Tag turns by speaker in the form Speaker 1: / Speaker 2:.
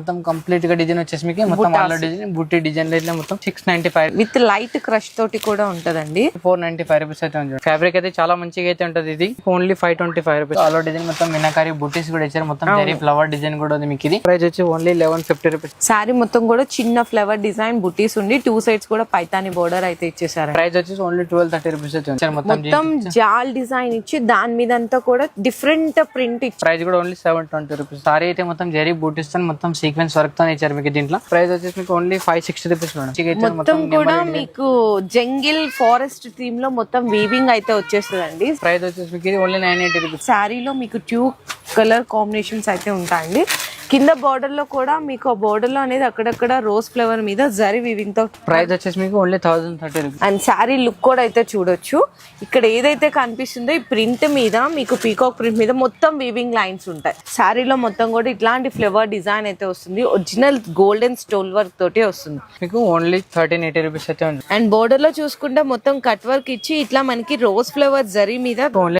Speaker 1: మొత్తం కంప్లీట్ గా డిజైన్ వచ్చేసి మీకు మొత్తం ఆల్ డిజైన్ బుట్టి డిజైన్ లో మొత్తం 695
Speaker 2: విత్ లైట్ క్రష్ తోటి కూడా ఉంటదండి.
Speaker 1: 495 రూపీస్ అయితే ఉంది. ఫ్యాబ్రిక్ అయితే చాలా మంచిగా అయితే ఉంటది. ఇది ఓన్లీ 525 రూపీస్. ఆల్ డిజైన్ మొత్తం మీనాకారి బుట్టీస్ కూడా ఇచ్చారు. మొత్తం జరీ ఫ్లవర్ డిజైన్ కూడా ఉంది మీకు. ఇది ప్రైస్ వచ్చి ఓన్లీ 1150 రూపీస్.
Speaker 2: సారీ మొత్తం కూడా చిన్న ఫ్లవర్ డిజైన్ బుట్టీస్ ఉండి 2 సైడ్స్ కూడా పైతాని బోర్డర్ అయితే ఇచ్చేసారు.
Speaker 1: ప్రైస్ వచ్చి ఓన్లీ 1230 రూపీస్ అయితే ఉంది.
Speaker 2: మొత్తం జాల్ డిజైన్ ఇచ్చి దాని మీద అంతా కూడా డిఫరెంట్ ప్రింట్ ఇచ్చి
Speaker 1: ప్రైస్ కూడా ఓన్లీ 720 రూపీస్. సారీ అయితే మొత్తం జరీ బూటీస్ తో మొత్తం సీక్వెన్స్ వర్క్ తో ఇచ్చారు మీకు. దీంట్లో ప్రైస్ వచ్చేసి మీకు ఓన్లీ 560 రూపీస్.
Speaker 2: మొత్తం కూడా మీకు జంగిల్ ఫారెస్ట్ థీమ్ లో మొత్తం వీవింగ్ అయితే వచ్చేస్తుందండి.
Speaker 1: ప్రైస్ వచ్చేసి మీకు ఓన్లీ 980 రూపీస్.
Speaker 2: శారీలో మీకు 2 కలర్ కాంబినేషన్స్ అయితే ఉంటాయండి. కింద బోర్డర్ లో కూడా మీకు బోర్డర్ లో అనేది అక్కడక్కడ రోజ్ ఫ్లవర్ మీద జరీ వీవింగ్ తో.
Speaker 1: ప్రైస్ వచ్చేసి మీకు only 1030 rupees.
Speaker 2: And sari look కూడా అయితే చూడొచ్చు. ఇక్కడ ఏదైతే కనిపిస్తుందో ఈ ప్రింట్ మీద మీకు పీకాక్ ప్రింట్ మీద మొత్తం వీవింగ్ లైన్స్ ఉంటాయి. శారీలో మొత్తం కూడా ఇట్లాంటి ఫ్లవర్ డిజైన్ అయితే వస్తుంది. ఒరిజినల్ గోల్డెన్ స్టోన్ వర్క్ తోటి వస్తుంది
Speaker 1: మీకు ఓన్లీ 1380 రూపీస్ అయితే ఉంది.
Speaker 2: అండ్ బోర్డర్ లో చూసుకుంటే మొత్తం కట్ వర్క్ ఇచ్చి ఇట్లా మనకి రోజ్ ఫ్లవర్ జరీ మీద
Speaker 1: ఓన్లీ